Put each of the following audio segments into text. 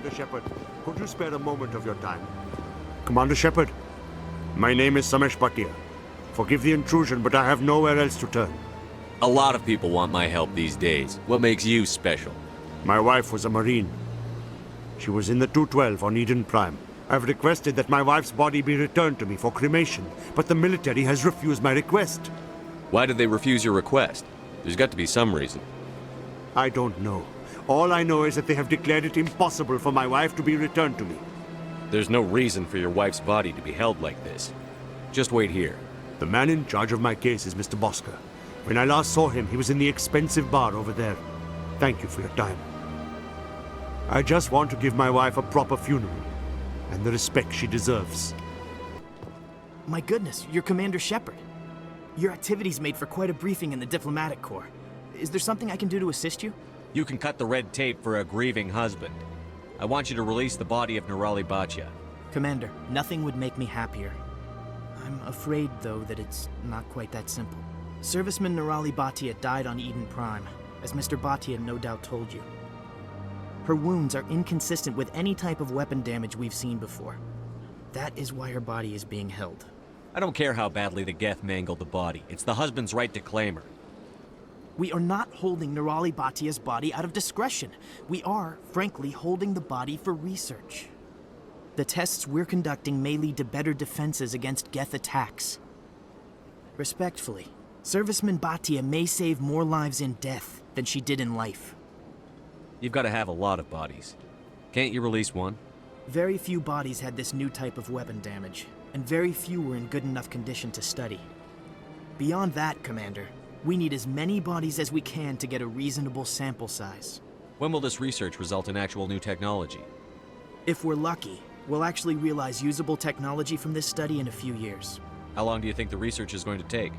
Commander Shepard, could you spare a moment of your time? Commander Shepard, my name is Samesh Bhatia. Forgive the intrusion, but I have nowhere else to turn. A lot of people want my help these days. What makes you special? My wife was a Marine. She was in the 212 on Eden Prime. I've requested that my wife's body be returned to me for cremation, but the military has refused my request. Why did they refuse your request? There's got to be some reason. I don't know. All I know is that they have declared it impossible for my wife to be returned to me. There's no reason for your wife's body to be held like this. Just wait here. The man in charge of my case is Mr. Bosker. When I last saw him, he was in the expensive bar over there. Thank you for your time. I just want to give my wife a proper funeral, and the respect she deserves. My goodness, you're Commander Shepard. Your activities made for quite a briefing in the diplomatic corps. Is there something I can do to assist you? You can cut the red tape for a grieving husband. I want you to release the body of Nirali Bhatia. Commander, nothing would make me happier. I'm afraid, though, that it's not quite that simple. Serviceman Nirali Bhatia died on Eden Prime, as Mr. Bhatia no doubt told you. Her wounds are inconsistent with any type of weapon damage we've seen before. That is why her body is being held. I don't care how badly the Geth mangled the body. It's the husband's right to claim her. We are not holding Nirali Bhatia's body out of discretion. We are, frankly, holding the body for research. The tests we're conducting may lead to better defenses against Geth attacks. Respectfully, Serviceman Bhatia may save more lives in death than she did in life. You've got to have a lot of bodies. Can't you release one? Very few bodies had this new type of weapon damage, and very few were in good enough condition to study. Beyond that, Commander, we need as many bodies as we can to get a reasonable sample size. When will this research result in actual new technology? If we're lucky, we'll actually realize usable technology from this study in a few years. How long do you think the research is going to take?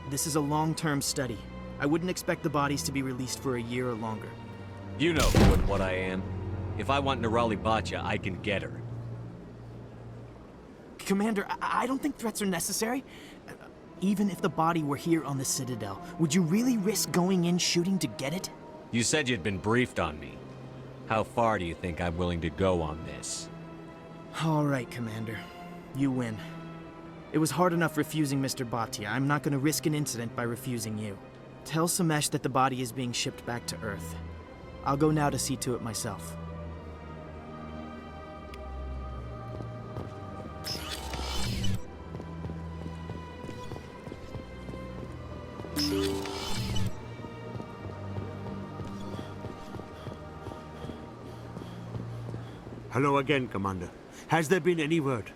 This is a long-term study. I wouldn't expect the bodies to be released for a year or longer. You know who and what I am. If I want Nirali Bhatia, I can get her. Commander, I don't think threats are necessary. Even if the body were here on the Citadel, would you really risk going in shooting to get it? You said you'd been briefed on me. How far do you think I'm willing to go on this? All right, Commander. You win. It was hard enough refusing Mr. Bhatia. I'm not going to risk an incident by refusing you. Tell Samesh that the body is being shipped back to Earth. I'll go now to see to it myself. Hello again, Commander. Has there been any word?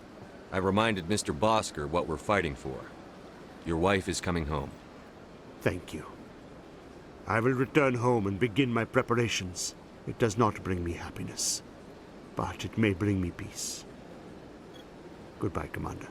I reminded Mr. Bosker what we're fighting for. Your wife is coming home. Thank you. I will return home and begin my preparations. It does not bring me happiness, but it may bring me peace. Goodbye, Commander.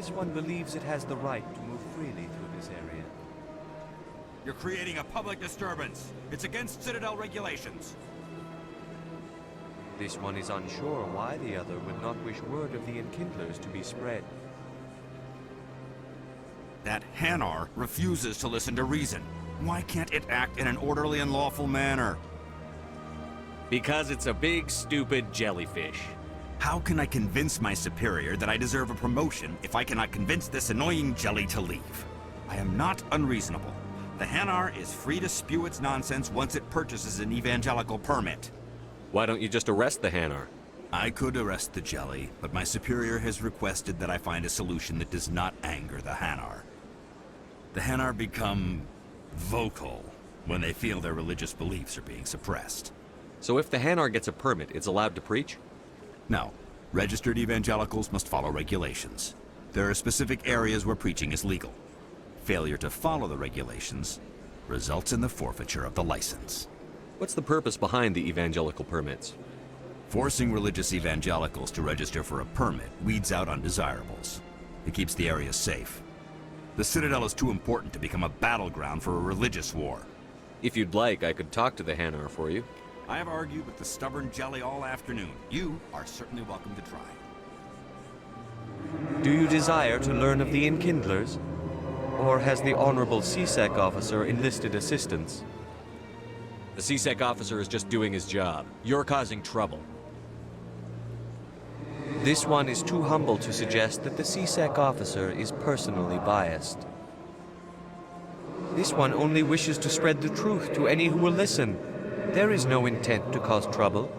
This one believes it has the right to move freely through this area. You're creating a public disturbance. It's against Citadel regulations. This one is unsure why the other would not wish word of the Enkindlers to be spread. That Hanar refuses to listen to reason. Why can't it act in an orderly and lawful manner? Because it's a big, stupid jellyfish. How can I convince my superior that I deserve a promotion if I cannot convince this annoying jelly to leave? I am not unreasonable. The Hanar is free to spew its nonsense once it purchases an evangelical permit. Why don't you just arrest the Hanar? I could arrest the jelly, but my superior has requested that I find a solution that does not anger the Hanar. The Hanar become vocal when they feel their religious beliefs are being suppressed. So if the Hanar gets a permit, it's allowed to preach? No. Registered evangelicals must follow regulations. There are specific areas where preaching is legal. Failure to follow the regulations results in the forfeiture of the license. What's the purpose behind the evangelical permits? Forcing religious evangelicals to register for a permit weeds out undesirables. It keeps the area safe. The Citadel is too important to become a battleground for a religious war. If you'd like, I could talk to the Hanar for you. I have argued with the stubborn jelly all afternoon. You are certainly welcome to try. Do you desire to learn of the Enkindlers? Or has the Honorable CSEC officer enlisted assistance? The CSEC officer is just doing his job. You're causing trouble. This one is too humble to suggest that the CSEC officer is personally biased. This one only wishes to spread the truth to any who will listen. There is no intent to cause trouble.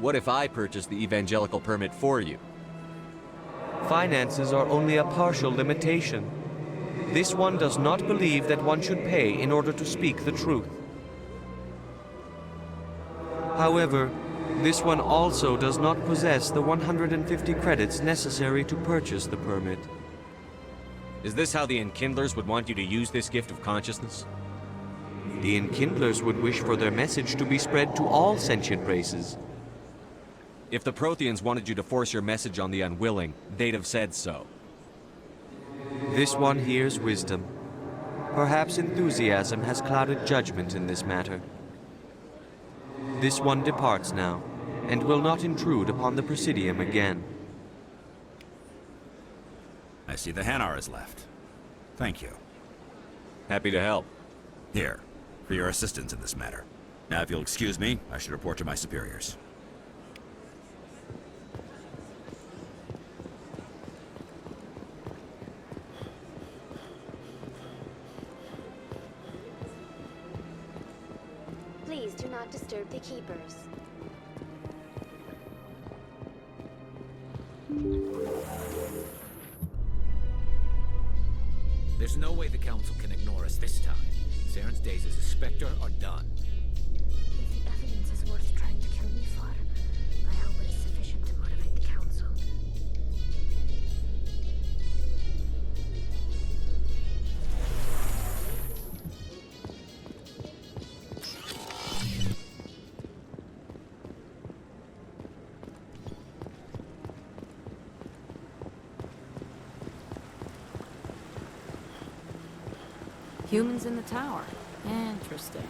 What if I purchase the evangelical permit for you? Finances are only a partial limitation. This one does not believe that one should pay in order to speak the truth. However, this one also does not possess the 150 credits necessary to purchase the permit. Is this how the Enkindlers would want you to use this gift of consciousness? The Enkindlers would wish for their message to be spread to all sentient races. If the Protheans wanted you to force your message on the unwilling, they'd have said so. This one hears wisdom. Perhaps enthusiasm has clouded judgment in this matter. This one departs now, and will not intrude upon the Presidium again. I see the Hanar is left. Thank you. Happy to help. Here, for your assistance in this matter. Now, if you'll excuse me, I should report to my superiors. Please do not disturb the keepers. There's no way the Council can ignore us this time. Saren's days as a Spectre are done. If the evidence is worth trying to kill me for, I hope it is sufficient to motivate the Council. Humans in the tower. Interesting.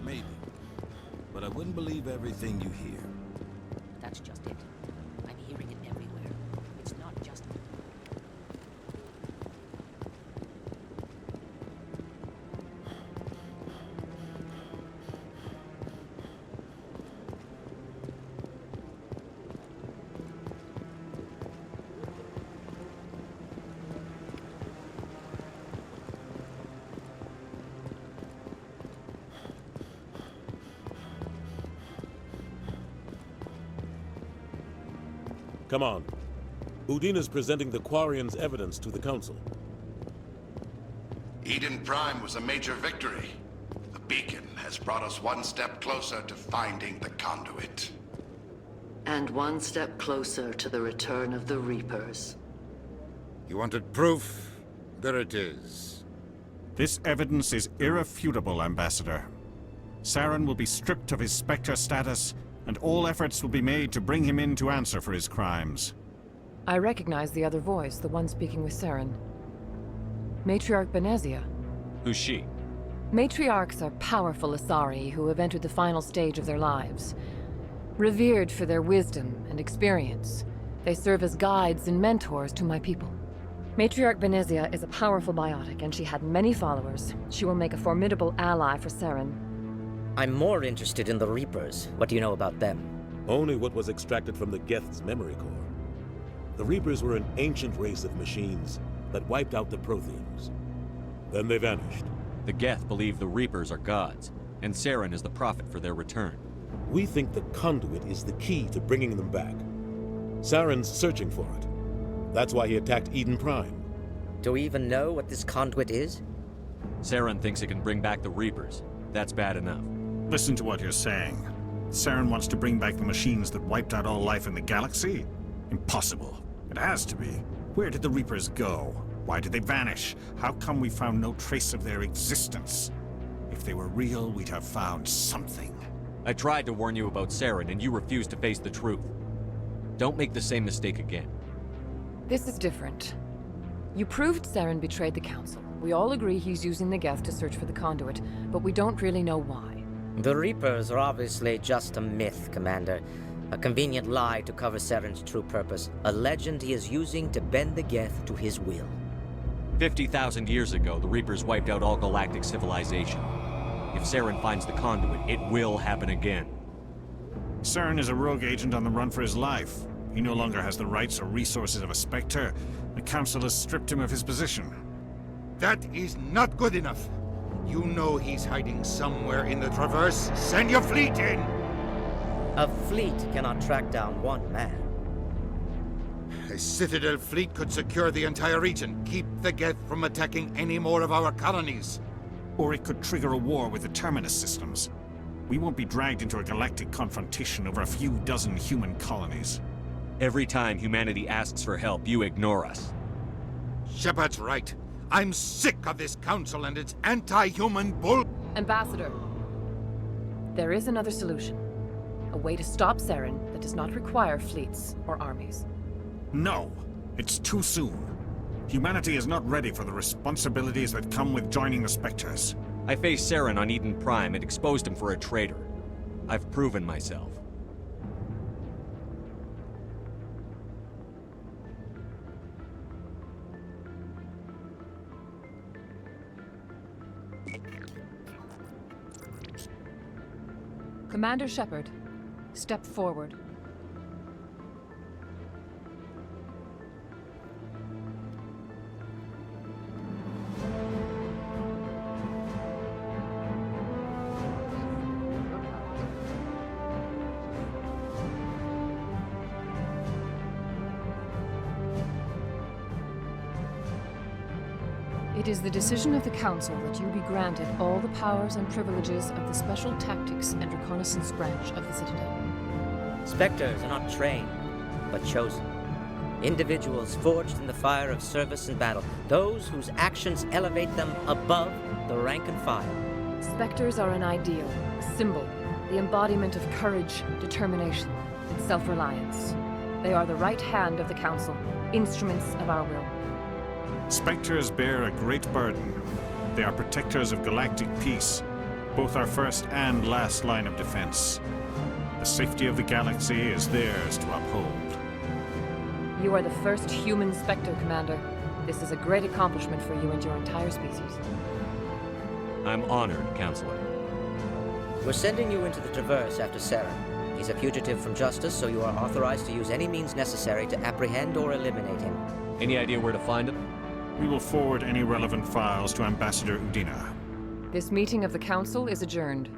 Maybe. But I wouldn't believe everything you hear. That's just it. I'm hearing it everywhere. It's not just... Come on. Udina's presenting the Quarian's evidence to the Council. Eden Prime was a major victory. The beacon has brought us one step closer to finding the conduit. And one step closer to the return of the Reapers. You wanted proof? There it is. This evidence is irrefutable, Ambassador. Saren will be stripped of his Spectre status, and all efforts will be made to bring him in to answer for his crimes. I recognize the other voice, the one speaking with Saren. Matriarch Benezia. Who's she? Matriarchs are powerful Asari who have entered the final stage of their lives. Revered for their wisdom and experience, they serve as guides and mentors to my people. Matriarch Benezia is a powerful biotic, and she had many followers. She will make a formidable ally for Saren. I'm more interested in the Reapers. What do you know about them? Only what was extracted from the Geth's memory core. The Reapers were an ancient race of machines that wiped out the Protheans. Then they vanished. The Geth believe the Reapers are gods, and Saren is the prophet for their return. We think the conduit is the key to bringing them back. Saren's searching for it. That's why he attacked Eden Prime. Do we even know what this conduit is? Saren thinks it can bring back the Reapers. That's bad enough. Listen to what you're saying. Saren wants to bring back the machines that wiped out all life in the galaxy? Impossible. It has to be. Where did the Reapers go? Why did they vanish? How come we found no trace of their existence? If they were real, we'd have found something. I tried to warn you about Saren, and you refused to face the truth. Don't make the same mistake again. This is different. You proved Saren betrayed the Council. We all agree he's using the Geth to search for the conduit, but we don't really know why. The Reapers are obviously just a myth, Commander. A convenient lie to cover Saren's true purpose. A legend he is using to bend the Geth to his will. 50,000 years ago, the Reapers wiped out all galactic civilization. If Saren finds the conduit, it will happen again. Saren is a rogue agent on the run for his life. He no longer has the rights or resources of a Spectre. The Council has stripped him of his position. That is not good enough. You know he's hiding somewhere in the Traverse. Send your fleet in! A fleet cannot track down one man. A Citadel fleet could secure the entire region, keep the Geth from attacking any more of our colonies. Or it could trigger a war with the Terminus systems. We won't be dragged into a galactic confrontation over a few dozen human colonies. Every time humanity asks for help, you ignore us. Shepard's right. I'm sick of this council and its anti-human bull... Ambassador, there is another solution. A way to stop Saren that does not require fleets or armies. No, it's too soon. Humanity is not ready for the responsibilities that come with joining the Spectres. I faced Saren on Eden Prime and exposed him for a traitor. I've proven myself. Commander Shepard, step forward. It is the decision of the Council that you be granted all the powers and privileges of the Special Tactics and Reconnaissance Branch of the Citadel. Spectres are not trained, but chosen. Individuals forged in the fire of service and battle. Those whose actions elevate them above the rank and file. Spectres are an ideal, a symbol, the embodiment of courage, determination, and self-reliance. They are the right hand of the Council, instruments of our will. Spectres bear a great burden. They are protectors of galactic peace, both our first and last line of defense. The safety of the galaxy is theirs to uphold. You are the first human Spectre, Commander. This is a great accomplishment for you and your entire species. I'm honored, Counselor. We're sending you into the Traverse after Saren. He's a fugitive from justice, so you are authorized to use any means necessary to apprehend or eliminate him. Any idea where to find him? We will forward any relevant files to Ambassador Udina. This meeting of the Council is adjourned.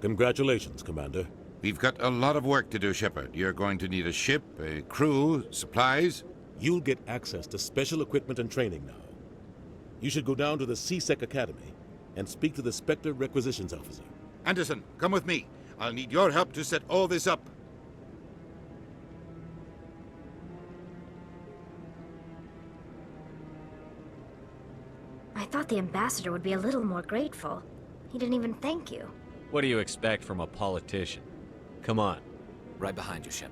Congratulations, Commander. We've got a lot of work to do, Shepard. You're going to need a ship, a crew, supplies. You'll get access to special equipment and training now. You should go down to the C-Sec Academy and speak to the Spectre Requisitions Officer. Anderson, come with me. I'll need your help to set all this up. I thought the ambassador would be a little more grateful. He didn't even thank you. What do you expect from a politician? Come on. Right behind you, Shepard.